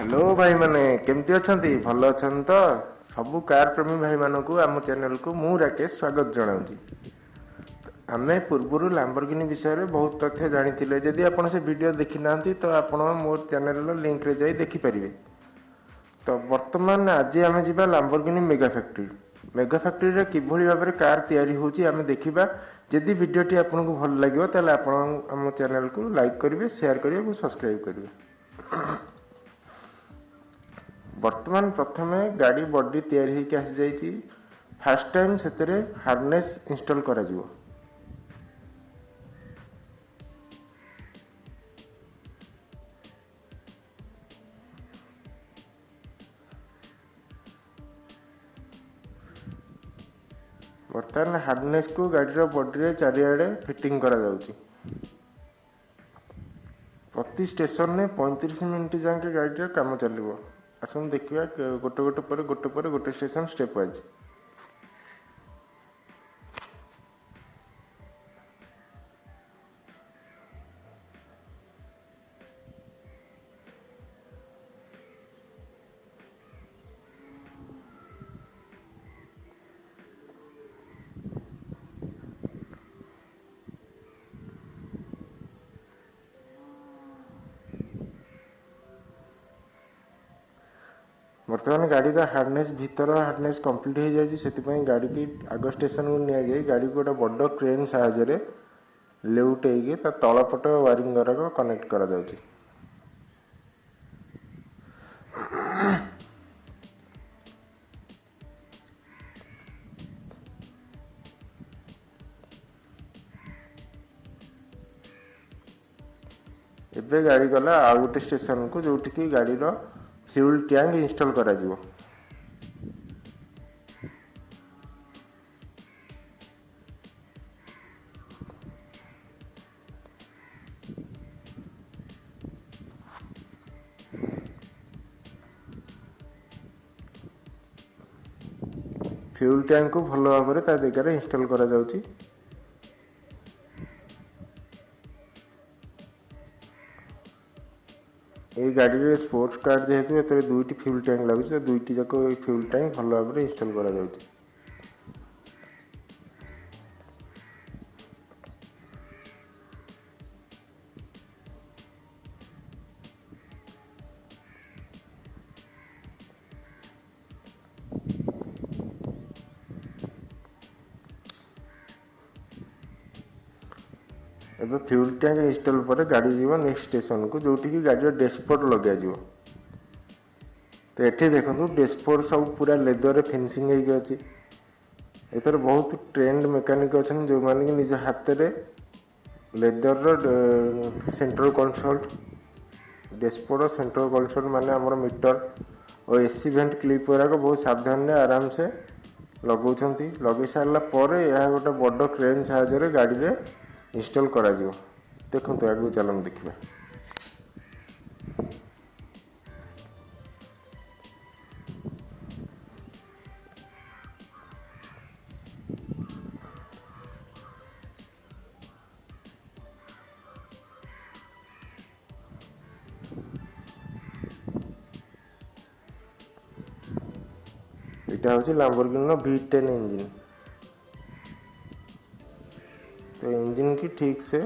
Hello भाई माने केमती अछंती भल अछंत तो सबु कार प्रेमी भाई मानकू आम चैनल को मु राकेश स्वागत जनाऊँगी। आमे पूर्वरु लैम्बोर्गिनी विषय रे बहुत तथ्य जानिथिले जदि आपण से वीडियो देखि नांती तो आपण मोर चैनल रो लिंक रे जाई देखि परिबे। तो वर्तमान आज आमे जिबा Lamborghini mega factory. Mega factory रे किभଳି भाबरे कार तयारी होची आमे देखिबा। जदि वीडियोटी आपनको भल लागियो ताले आपण आम चैनल को लाइक करिवे शेयर करिवे और सब्सक्राइब करिवे। वर्तमान प्रथमे गाड़ी बॉडी तैयारी होकर आसी जाइए। फास्ट टाइम से हार्नेस इंस्टॉल करा जिवो। वर्तमान हार्नेस को गाड़ी बॉडी चारिआडे फिटिंग करा जाउची। प्रति स्टेशन में 35 मिनट जाके गाड़ी काम चलो। आसन देखिए गोटे गोटे पर गोटे स्टेशन स्टेप वाइज। वर्तमान गाड़ी का हार्नेस भीतर हार्नेस कंप्लीट हो जाए से गाड़ी की आग स्टेशन को नि जाए गाड़ी को गोटे बड़ क्रेन साहाय्य लेउटे तलपट वायरिंग गुराक कनेक्ट करा जाउची। एबे गाड़ी गला आ गोटे स्टेशन को जोठी की गाड़ी रो फ्यूल टैंक इंस्टॉल करा जिवो। फ्यूल टैंक को भल भाव में ता जगह इंस्टॉल करा जाउची। ये गाड़ी रे स्पोर्ट्स कार जेहेतु एते दुईटी फ्यूल टैंक लागुची तो दुईटी जाक फ्यूल टैंक भल भाव में इंस्टॉल करा जाउची। एबे फ्यूल टैंक इंस्टॉल पर गाड़ी जीव नेक्स्ट स्टेशन को जोठी की गाड़ी डैशबोर्ड लगे जिवो। तो एठी देखंतु डैशबोर्ड सब पूरा लेदर रे फिनिशिंग हेके अछि। एतर बहुत ट्रेंड मैकेनिक अछन जो माने कि निज हाथ रे लेदर रो central console dashboard central console माने हमर मीटर और एसी वेंट क्लिप गुराक बहुत सावधान रे आराम से लगौछंती। लगे सारला परे यह गोटे बड़ क्रेन साहाय्य गाड़ी रे इंस्टॉल करा जिवो। देखंतु आगु चलन देखिबा। एटा होची लैम्बोर्गिनी नो V10 इंजन। तो इंजन की ठीक से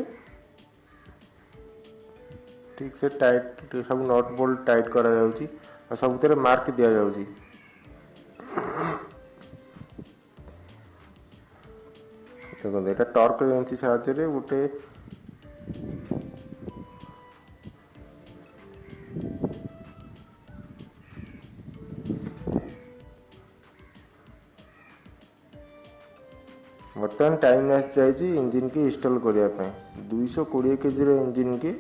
टाइट सब नट बोल्ट टाइट करा जाउची और सब तेरे मार्क दिया जाउची। देखो एटा टॉर्क रेंच साहाय्य रे गोटे वर्तमान टाइम आस जाइए इंजन की इंस्टॉल करने 220 केजी इंजन की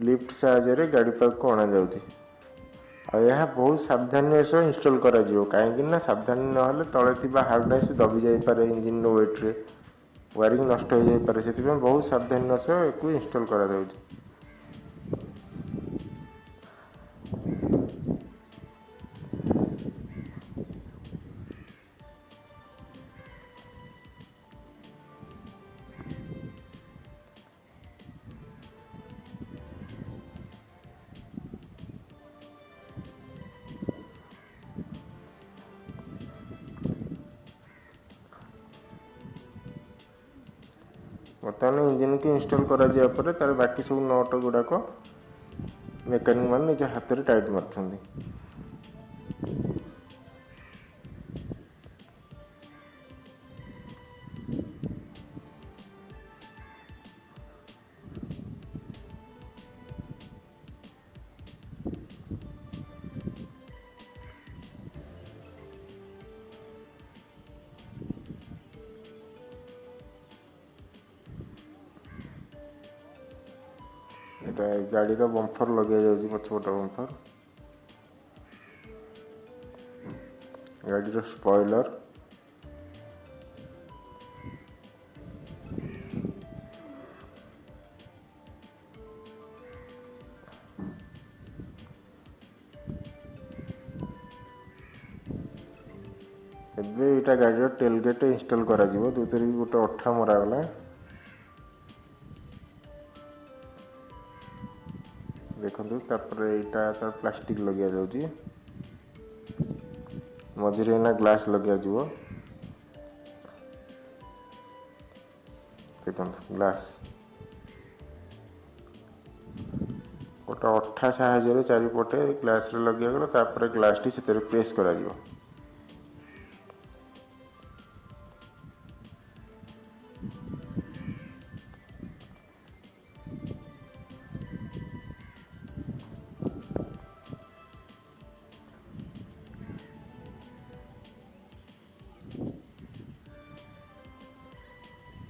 लिफ्ट साहाय्य गाड़ी पाक को अणा जाउची। यह बहुत सावधानी सह इंस्टॉल करा जिवो कहीं सावधानी न तले थिबा हार्डनेस दबी जाई पारे इंजन नो वेट रे वायरिंग नष्ट हो जाई पारे सेति बहुत सावधानी सह एको इंस्टॉल करा जाउची। बर्तमान इंजिन की इंस्टॉल करा जिया पर तार बाकी सब नट गुड़ाक मेकानिक मान निज हाथ में टाइट मार्चंती। এটা গাড়ির বম্ফর লগাই যাଉଛି ପଛପଟ ବମ୍ଫର, ଗାଡ଼ିର ସ୍ପଏଲର, ଏବେ ଏଇଟା ଗାଡ଼ିର ଟେଲ୍ ଗେଟ୍ ଇନଷ୍ଟଲ୍ କରାଯିବ, ଯେଉଁଥିରେ କି ଗୋଟେ ଅଠା ମରାଗଲା। ଦେଖନ୍ତୁ ତାପରେ ଏଇଟା ତାର ପ୍ଲାଷ୍ଟିକ ଲଗାଯାଉଛି, ମଝିରେ ଏଇନା ଗ୍ଲାସ୍ ଲଗାଯିବ। ଦେଖନ୍ତୁ ଗ୍ଲାସ୍ ଗୋଟେ ଅଠା ସାହାଯ୍ୟରେ ଚାରିପଟେ ଗ୍ଲାସ୍ରେ ଲଗାଗଲା, ତାପରେ ଗ୍ଲାସ୍ଟି ସେଥିରେ ପ୍ରେସ୍ କରାଯିବ।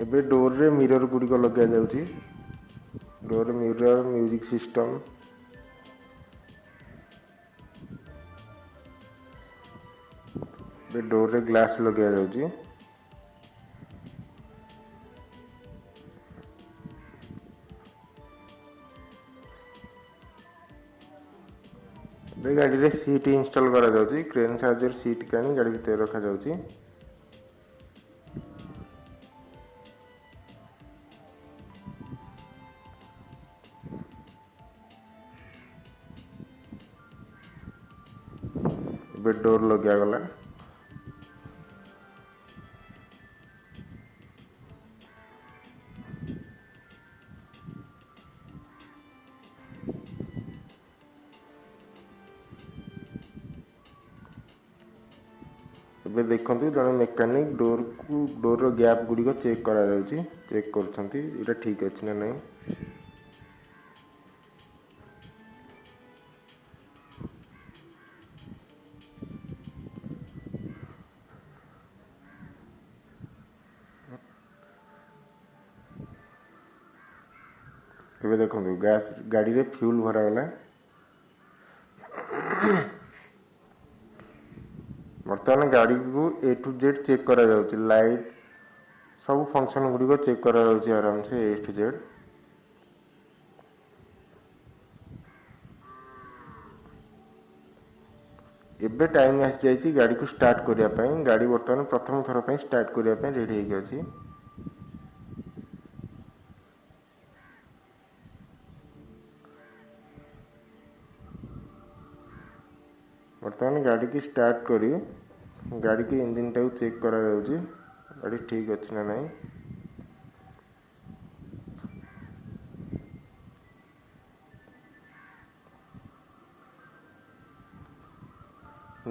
ଏବେ ଡୋରରେ ମିରର ଗୁଡ଼ିକ ଲଗାଯାଉଛି, ଡୋରରେ ମିରର, ମ୍ୟୁଜିକ୍ ସିଷ୍ଟମ୍, ଏବେ ଡୋରରେ ଗ୍ଲାସ୍ ଲଗାଯାଉଛି। ଏବେ ଗାଡ଼ିରେ ସିଟ୍ ଇନଷ୍ଟଲ୍ କରାଯାଉଛି, କ୍ରେନ୍ ସାହାଯ୍ୟରେ ସିଟ୍ ଆଣି ଗାଡ଼ି ଭିତରେ ରଖାଯାଉଛି। ଏବେ ଡୋର୍ ଲଗାଗଲା। ଏବେ ଦେଖନ୍ତୁ ଜଣେ ମେକାନିକ୍ ଡୋର୍ର ଗ୍ୟାପ୍ ଗୁଡ଼ିକ ଚେକ୍ କରାଯାଉଛି, ଚେକ୍ କରୁଛନ୍ତି ଏଇଟା ଠିକ୍ ଅଛି ନା ନାହିଁ। ଏବେ ଦେଖନ୍ତୁ ଗାଡ଼ିରେ ଫ୍ୟୁଲ୍ ଭରାଗଲା। ବର୍ତ୍ତମାନ ଗାଡ଼ିକୁ A to Z ଚେକ୍ କରାଯାଉଛି, ଲାଇଟ୍ ସବୁ ଫଙ୍କସନ୍ ଗୁଡ଼ିକ ଚେକ୍ କରାଯାଉଛି ଆରାମସେ A to Z। ଏବେ ଟାଇମ୍ ଆସିଯାଇଛି ଗାଡ଼ିକୁ ଷ୍ଟାର୍ଟ କରିବା ପାଇଁ। ଗାଡ଼ି ବର୍ତ୍ତମାନ ପ୍ରଥମ ଥର ପାଇଁ ଷ୍ଟାର୍ଟ କରିବା ପାଇଁ ରେଡ଼ି ହେଇକି ଅଛି। ବର୍ତ୍ତମାନ ଗାଡ଼ିକି ଷ୍ଟାର୍ଟ କରି ଗାଡ଼ିକି ଇଞ୍ଜିନଟାକୁ ଚେକ୍ କରାଯାଉଛି, ଗାଡ଼ି ଠିକ୍ ଅଛି ନା ନାହିଁ।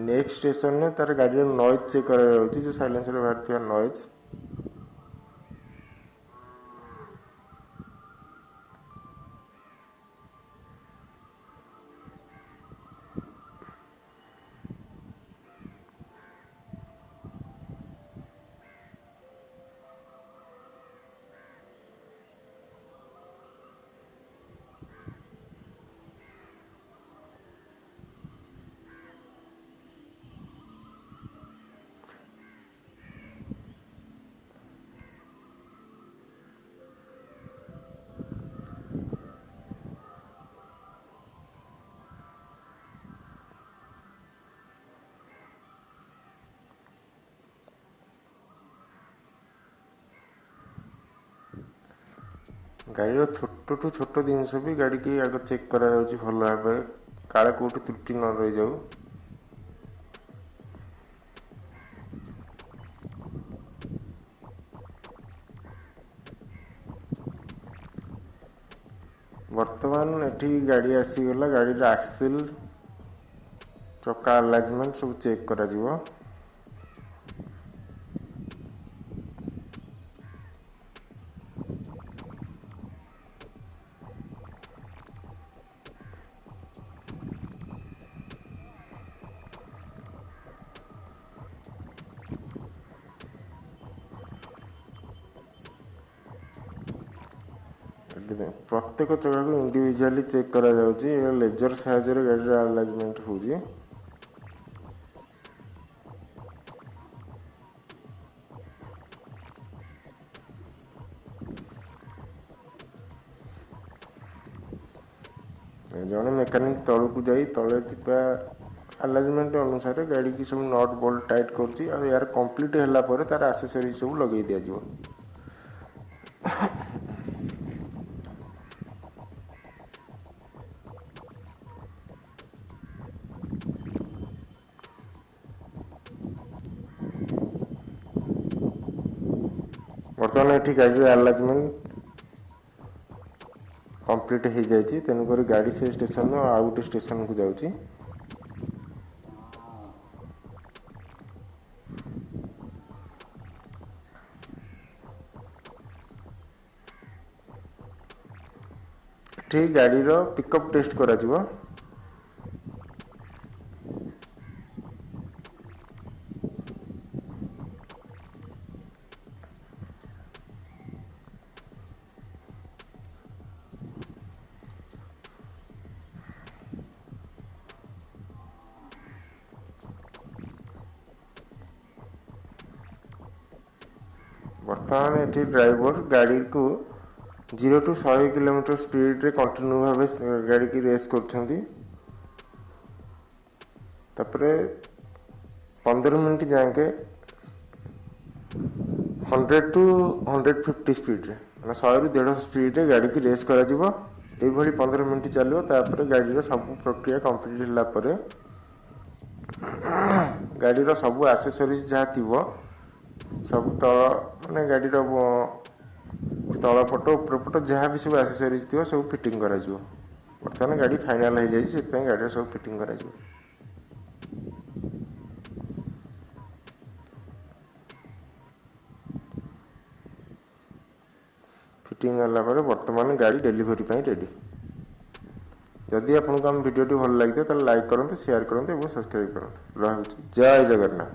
ନେକ୍ସଟ ଷ୍ଟେସନରେ ତାର ଗାଡ଼ିର ନଏଜ୍ ଚେକ୍ କରାଯାଉଛି, ଯେଉଁ ସାଇଲେନ୍ସରେ ବାହାରୁଥିବା ନଏଜ୍। ଗାଡ଼ିର ଛୋଟଠୁ ଛୋଟ ଜିନିଷ ବି ଗାଡ଼ିକି ଆଗ ଚେକ୍ କରାଯାଉଛି ଭଲ ଭାବରେ, କାଳେ କେଉଁଠି ତ୍ରୁଟି ନ ରହିଯାଉ। बर्तमान एठी गाड़ी आसीगला गाड़ी आक्सिल चक्का अलाइनमेंट सब चेक करा जिवो प्रत्येक चक्का को इंडिविजुअली चेक करा जाउची लेजर साहाय्य रे गाड़ी अलाइनमेंट होउची जने मेकानिक तल को जाई तले थिपा अलाइनमेंट अनुसार गाड़ी की सब नट बोल्ट टाइट करची आ यार कंप्लीट हैला परे तार एक्सेसरी सब लगेई दिया जिवो बर्तमान ये गाड़ी अलाइनमेंट कंप्लीट हो जाए तेणुक गाड़ी से स्टेशन आउ गोटे स्टेशन को जाऊँगी ठीक गाड़ी रो पिकअप टेस्ट करा जिवो बर्तमान ये ड्राइवर गाड़ी को 0 to 100 किलोमीटर स्पीड रे कंटिन्यू भाव गाड़ी की रेस कर 15 मिनट जाके 100 to 150 स्पीड रे 100 ରୁ 150 स्पीड रे गाड़ी की रेस करा जिवो ए भली 15 मिनट चलियो तापर गाड़ी रो सब प्रक्रिया कंप्लीट होला परे गाड़ी रो सब एक्सेसरीज जहा थिवो सब तल माने गाड़ी रो तल पट ऊपर पट जहाँ भी सब एक्सेसरीज थी सब फिटिंग करा जिवो बर्तमान गाड़ी फाइनल हो जाए से गाड़ी सब फिटिंग करा जिवो फिटिंग होला परे वर्तमान गाड़ी डिलीवरी ପାଇଁ रेडी जदि आपको हम वीडियो भल लगे तो लाइक करते शेयर करते और सब्सक्राइब करते रही जय जगन्नाथ।